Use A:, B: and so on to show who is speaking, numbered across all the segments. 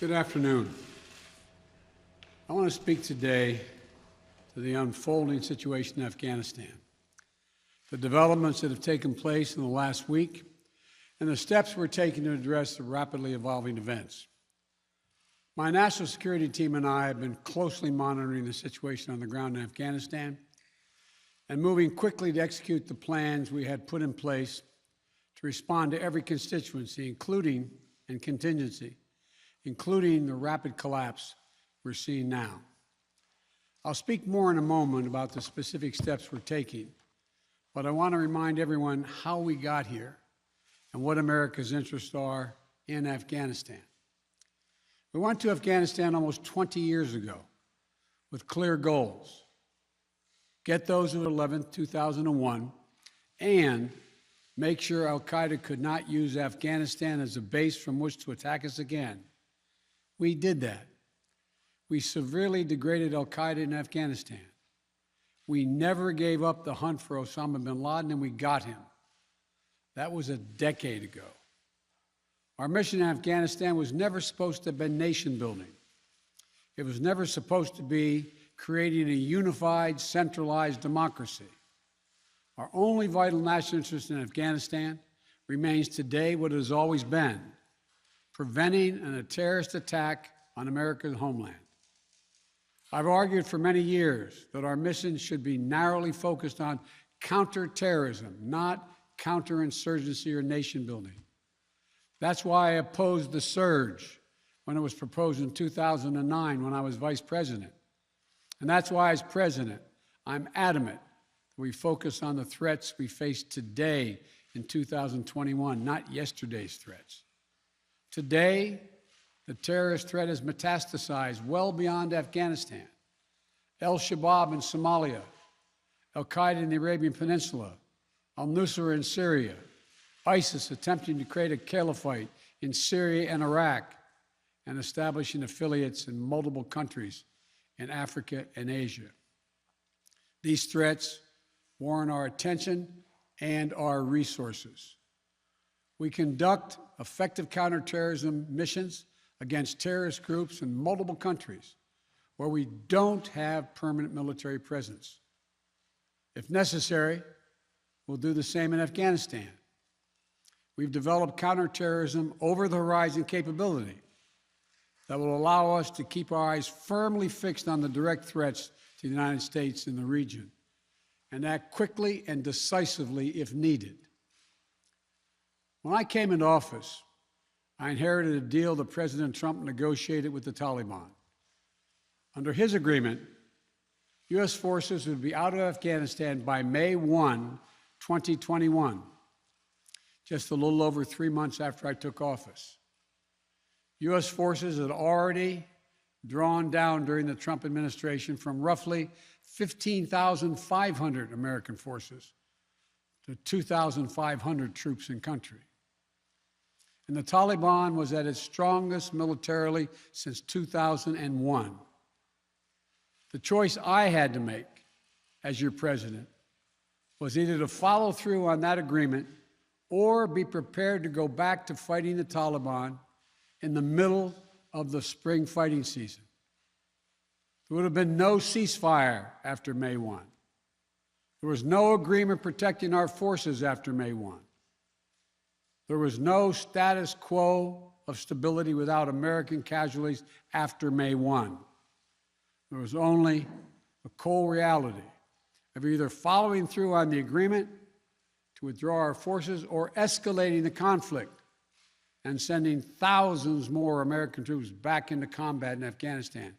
A: Good afternoon. I want to speak today to the unfolding situation in Afghanistan, the developments that have taken place in the last week, and the steps we're taking to address the rapidly evolving events. My national security team and I have been closely monitoring the situation on the ground in Afghanistan and moving quickly to execute the plans we had put in place to respond to every constituency, including and contingency, including the rapid collapse we're seeing now. I'll speak more in a moment about the specific steps we're taking, but I want to remind everyone how we got here and what America's interests are in Afghanistan. We went to Afghanistan almost 20 years ago with clear goals. Get those on 11th, 2001, and make sure al-Qaeda could not use Afghanistan as a base from which to attack us again. We did that. We severely degraded al-Qaeda in Afghanistan. We never gave up the hunt for Osama bin Laden, and we got him. That was a decade ago. Our mission in Afghanistan was never supposed to have been nation building. It was never supposed to be creating a unified, centralized democracy. Our only vital national interest in Afghanistan remains today what it has always been: preventing a terrorist attack on America's homeland. I've argued for many years that our mission should be narrowly focused on counterterrorism, not counterinsurgency or nation building. That's why I opposed the surge when it was proposed in 2009 when I was vice president. And that's why, as president, I'm adamant that we focus on the threats we face today in 2021, not yesterday's threats. Today, the terrorist threat has metastasized well beyond Afghanistan. Al-Shabaab in Somalia, al-Qaeda in the Arabian Peninsula, al-Nusra in Syria, ISIS attempting to create a caliphate in Syria and Iraq, and establishing affiliates in multiple countries in Africa and Asia. These threats warrant our attention and our resources. We conduct effective counterterrorism missions against terrorist groups in multiple countries where we don't have permanent military presence. If necessary, we'll do the same in Afghanistan. We've developed counterterrorism over-the-horizon capability that will allow us to keep our eyes firmly fixed on the direct threats to the United States and the region, and act quickly and decisively if needed. When I came into office, I inherited a deal that President Trump negotiated with the Taliban. Under his agreement, U.S. forces would be out of Afghanistan by May 1, 2021, just a little over 3 months after I took office. U.S. forces had already drawn down during the Trump administration from roughly 15,500 American forces to 2,500 troops in country. And the Taliban was at its strongest militarily since 2001. The choice I had to make as your president was either to follow through on that agreement or be prepared to go back to fighting the Taliban in the middle of the spring fighting season. There would have been no ceasefire after May 1. There was no agreement protecting our forces after May 1. There was no status quo of stability without American casualties after May 1. There was only the cold reality of either following through on the agreement to withdraw our forces or escalating the conflict and sending thousands more American troops back into combat in Afghanistan,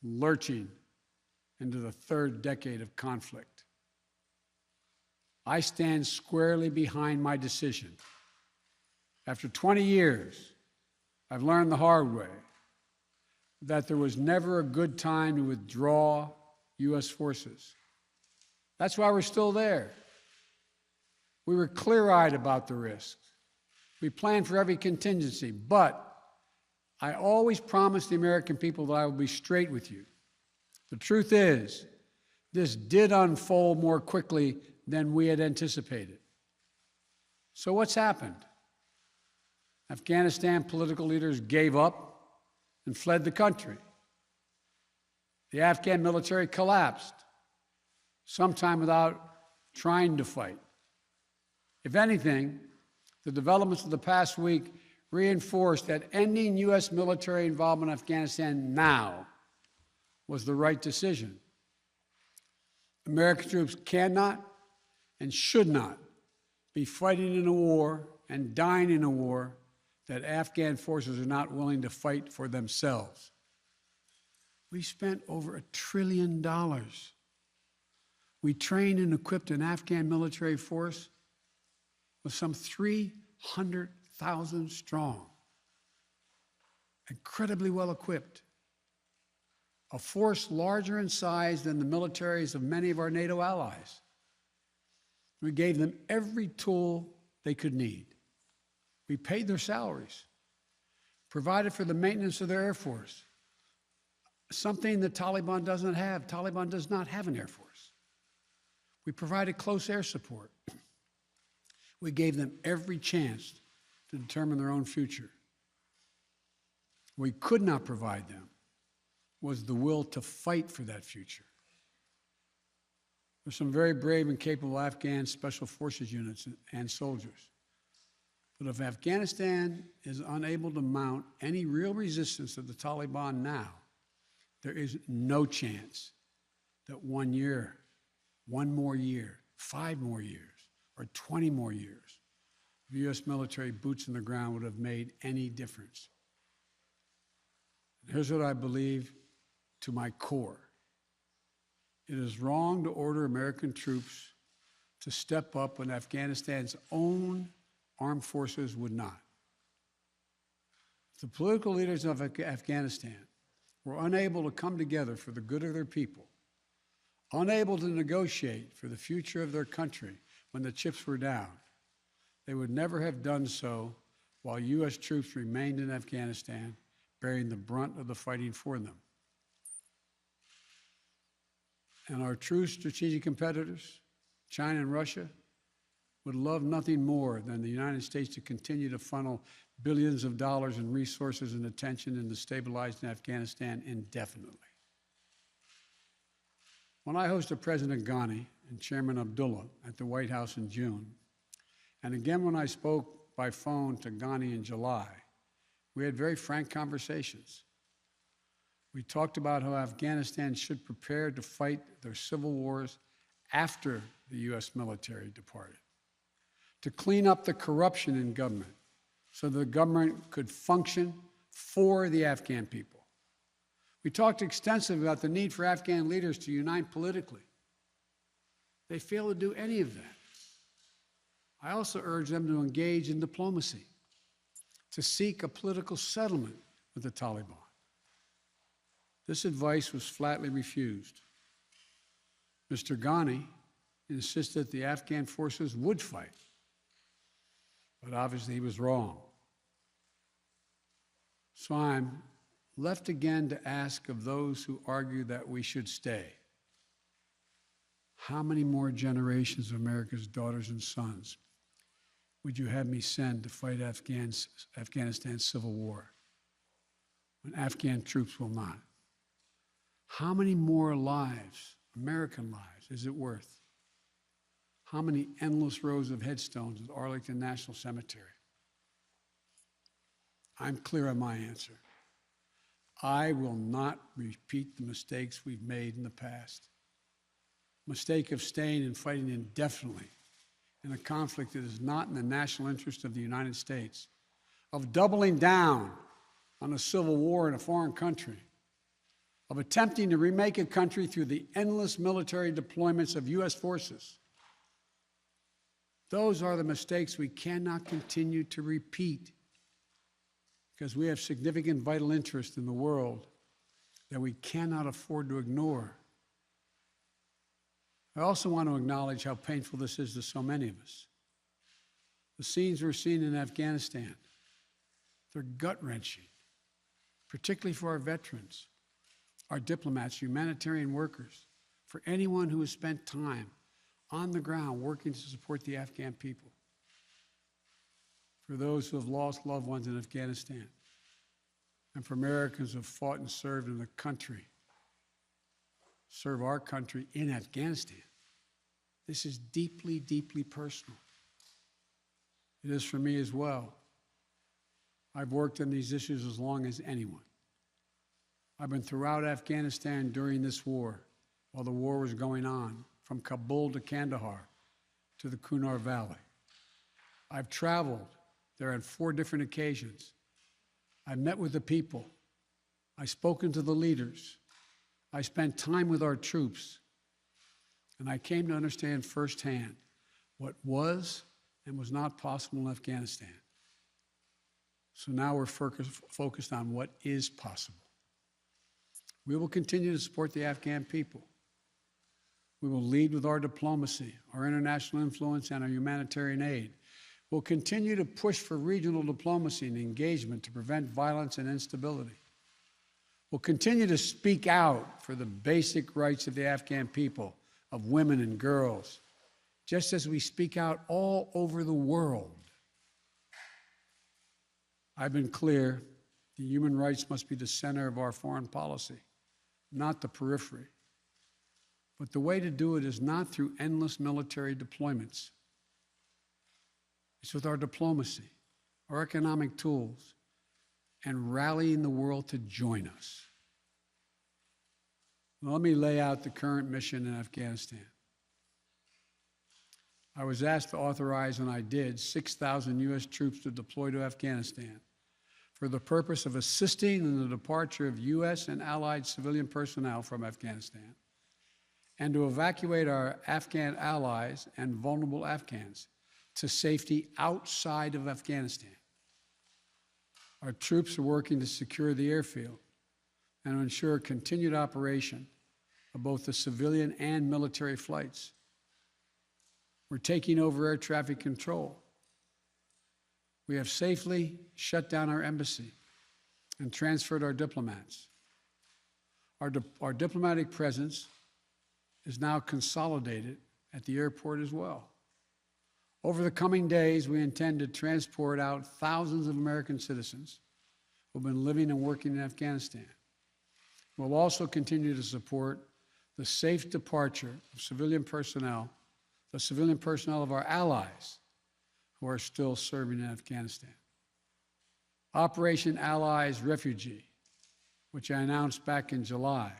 A: lurching into the third decade of conflict. I stand squarely behind my decision. After 20 years, I've learned the hard way that there was never a good time to withdraw U.S. forces. That's why we're still there. We were clear-eyed about the risks. We planned for every contingency, but I always promised the American people that I would be straight with you. The truth is, this did unfold more quickly than we had anticipated. So what's happened? Afghanistan political leaders gave up. and fled the country. The Afghan military collapsed, sometime without trying to fight. If anything, the developments of the past week reinforced that ending U.S. military involvement in Afghanistan now was the right decision. American troops cannot and should not be fighting in a war and dying in a war that Afghan forces are not willing to fight for themselves. We spent over $1 trillion. We trained and equipped an Afghan military force with some 300,000 strong, incredibly well equipped, a force larger in size than the militaries of many of our NATO allies. We gave them every tool they could need. We paid their salaries, provided for the maintenance of their Air Force, something the Taliban doesn't have. Taliban does not have an Air Force. We provided close air support. We gave them every chance to determine their own future. What we could not provide them was the will to fight for that future. There's some very brave and capable Afghan special forces units and soldiers. But if Afghanistan is unable to mount any real resistance to the Taliban now, there is no chance that 1 year, 1 more year, 5 more years, or 20 more years of U.S. military boots on the ground would have made any difference. Here's what I believe to my core. It is wrong to order American troops to step up when Afghanistan's own armed forces would not. If the political leaders of Afghanistan were unable to come together for the good of their people, unable to negotiate for the future of their country when the chips were down, they would never have done so while U.S. troops remained in Afghanistan, bearing the brunt of the fighting for them. And our true strategic competitors, China and Russia, would love nothing more than the United States to continue to funnel billions of dollars in resources and attention into stabilizing Afghanistan indefinitely. When I hosted President Ghani and Chairman Abdullah at the White House in June, and again when I spoke by phone to Ghani in July, we had very frank conversations. We talked about how Afghanistan should prepare to fight their civil wars after the U.S. military departed, to clean up the corruption in government so the government could function for the Afghan people. We talked extensively about the need for Afghan leaders to unite politically. They failed to do any of that. I also urged them to engage in diplomacy, to seek a political settlement with the Taliban. This advice was flatly refused. Mr. Ghani insisted the Afghan forces would fight, but obviously he was wrong. So I'm left again to ask of those who argue that we should stay, how many more generations of America's daughters and sons would you have me send to fight Afghanistan's civil war when Afghan troops will not? How many more lives, American lives, is it worth? How many endless rows of headstones at Arlington National Cemetery? I'm clear on my answer. I will not repeat the mistakes we've made in the past. Mistake of staying and fighting indefinitely in a conflict that is not in the national interest of the United States, of doubling down on a civil war in a foreign country, of attempting to remake a country through the endless military deployments of U.S. forces. Those are the mistakes we cannot continue to repeat because we have significant vital interest in the world that we cannot afford to ignore. I also want to acknowledge how painful this is to so many of us. The scenes we're seeing in Afghanistan, they're gut-wrenching, particularly for our veterans, our diplomats, humanitarian workers, for anyone who has spent time on the ground working to support the Afghan people, for those who have lost loved ones in Afghanistan. and for Americans who have fought and served in the country, serve our country in Afghanistan. This is deeply, deeply personal. It is for me as well. I've worked on these issues as long as anyone. I've been throughout Afghanistan during this war, while the war was going on, from Kabul to Kandahar to the Kunar Valley. I've traveled there on 4 different occasions. I've met with the people. I've spoken to the leaders. I spent time with our troops. And I came to understand firsthand what was and was not possible in Afghanistan. So now we're focused on what is possible. We will continue to support the Afghan people. We will lead with our diplomacy, our international influence, and our humanitarian aid. We'll continue to push for regional diplomacy and engagement to prevent violence and instability. We'll continue to speak out for the basic rights of the Afghan people, of women and girls, just as we speak out all over the world. I've been clear that human rights must be the center of our foreign policy, not the periphery. But the way to do it is not through endless military deployments. It's with our diplomacy, our economic tools, and rallying the world to join us. Now, let me lay out the current mission in Afghanistan. I was asked to authorize, and I did, 6,000 U.S. troops to deploy to Afghanistan for the purpose of assisting in the departure of U.S. and allied civilian personnel from Afghanistan, and to evacuate our Afghan allies and vulnerable Afghans to safety outside of Afghanistan. Our troops are working to secure the airfield and to ensure continued operation of both the civilian and military flights. We're taking over air traffic control. We have safely shut down our embassy and transferred our diplomats. Our diplomatic presence is now consolidated at the airport as well. Over the coming days, we intend to transport out thousands of American citizens who have been living and working in Afghanistan. We'll also continue to support the safe departure of civilian personnel, the civilian personnel of our allies who are still serving in Afghanistan. Operation Allies Refugee, which I announced back in July,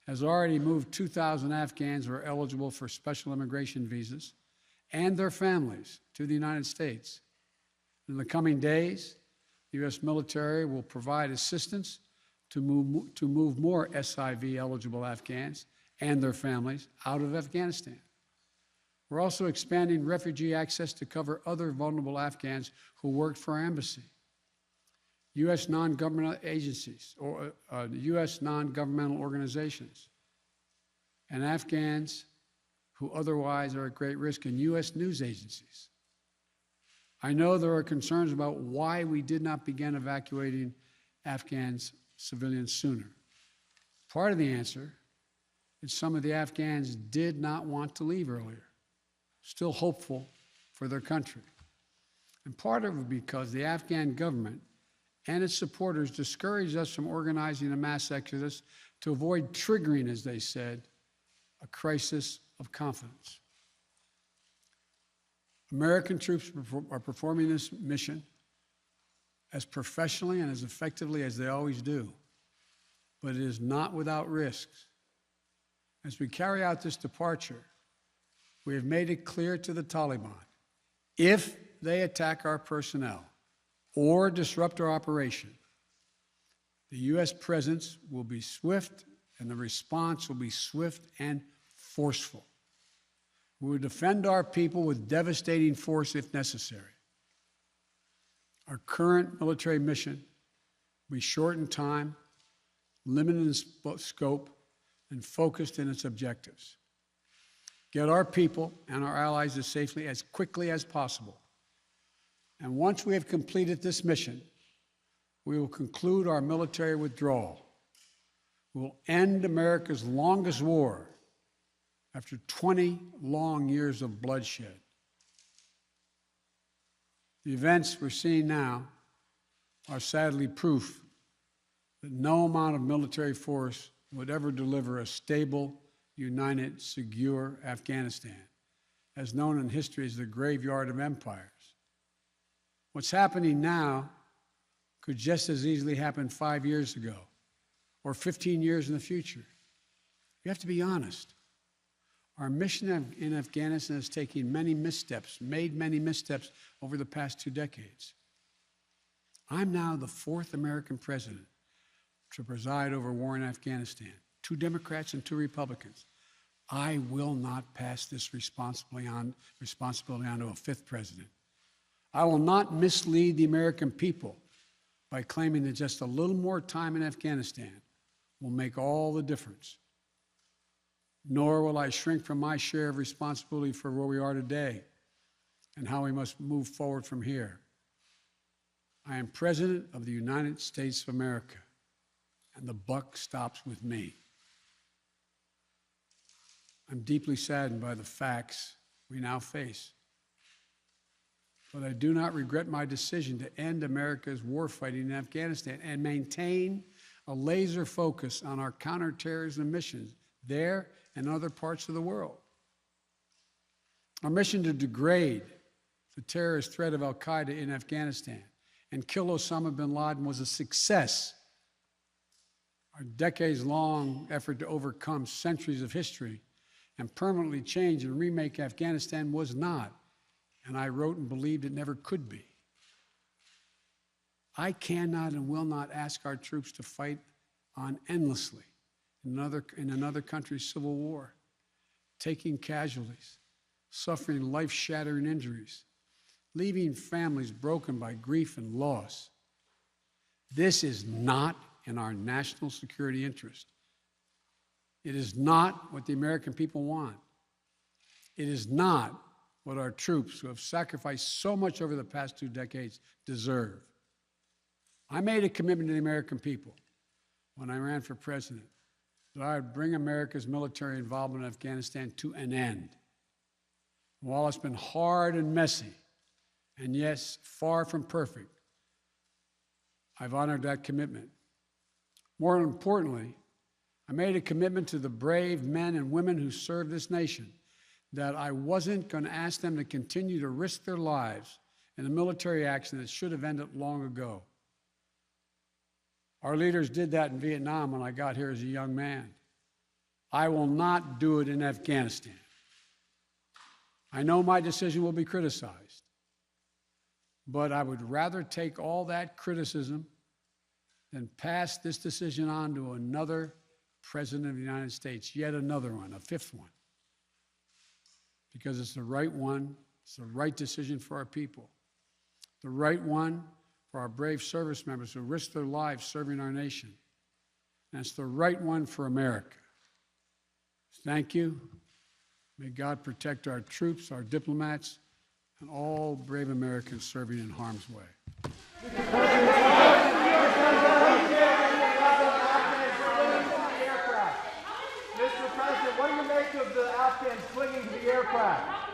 A: has already moved 2,000 Afghans who are eligible for special immigration visas and their families to the United States. In the coming days, the U.S. military will provide assistance to move more SIV-eligible Afghans and their families out of Afghanistan. We're also expanding refugee access to cover other vulnerable Afghans who worked for our embassy. U.S. non-governmental agencies, or U.S. non-governmental organizations, and Afghans who otherwise are at great risk, and U.S. news agencies. I know there are concerns about why we did not begin evacuating Afghans civilians sooner. Part of the answer is some of the Afghans did not want to leave earlier, still hopeful for their country. And part of it because the Afghan government and its supporters discouraged us from organizing a mass exodus to avoid triggering, as they said, a crisis of confidence. American troops are performing this mission as professionally and as effectively as they always do, but it is not without risks. As we carry out this departure, we have made it clear to the Taliban, if they attack our personnel or disrupt our operation, the U.S. presence will be swift and the response will be swift and forceful. We will defend our people with devastating force if necessary. Our current military mission will be short in time, limited in scope, and focused in its objectives. Get our people and our allies as safely as quickly as possible. And once we have completed this mission, we will conclude our military withdrawal. We will end America's longest war after 20 long years of bloodshed. The events we're seeing now are sadly proof that no amount of military force would ever deliver a stable, united, secure Afghanistan, as known in history as the graveyard of empires. What's happening now could just as easily happen 5 years ago or 15 years in the future. You have to be honest. Our mission in Afghanistan has taken many missteps, made many missteps over the past 2 decades. I'm now the 4th American president to preside over war in Afghanistan. 2 Democrats and 2 Republicans. I will not pass this responsibility on to a 5th president. I will not mislead the American people by claiming that just a little more time in Afghanistan will make all the difference. Nor will I shrink from my share of responsibility for where we are today and how we must move forward from here. I am President of the United States of America, and the buck stops with me. I'm deeply saddened by the facts we now face. But I do not regret my decision to end America's warfighting in Afghanistan and maintain a laser focus on our counterterrorism missions there and other parts of the world. Our mission to degrade the terrorist threat of al-Qaeda in Afghanistan and kill Osama bin Laden was a success. Our decades-long effort to overcome centuries of history and permanently change and remake Afghanistan was not, and I wrote and believed it never could be. I cannot and will not ask our troops to fight on endlessly in another country's civil war, taking casualties, suffering life-shattering injuries, leaving families broken by grief and loss. This is not in our national security interest. It is not what the American people want. It is not what our troops, who have sacrificed so much over the past 2 decades, deserve. I made a commitment to the American people when I ran for president that I would bring America's military involvement in Afghanistan to an end. While it's been hard and messy, and yes, far from perfect, I've honored that commitment. More importantly, I made a commitment to the brave men and women who serve this nation that I wasn't going to ask them to continue to risk their lives in a military action that should have ended long ago. Our leaders did that in Vietnam when I got here as a young man. I will not do it in Afghanistan. I know my decision will be criticized, but I would rather take all that criticism than pass this decision on to another president of the United States, yet another one, a 5th one, because it's the right one, it's the right decision for our people, the right one for our brave service members who risk their lives serving our nation, and it's the right one for America. Thank you. May God protect our troops, our diplomats, and all brave Americans serving in harm's way.
B: Mr. President, what do you make of the Afghans clinging to the aircraft?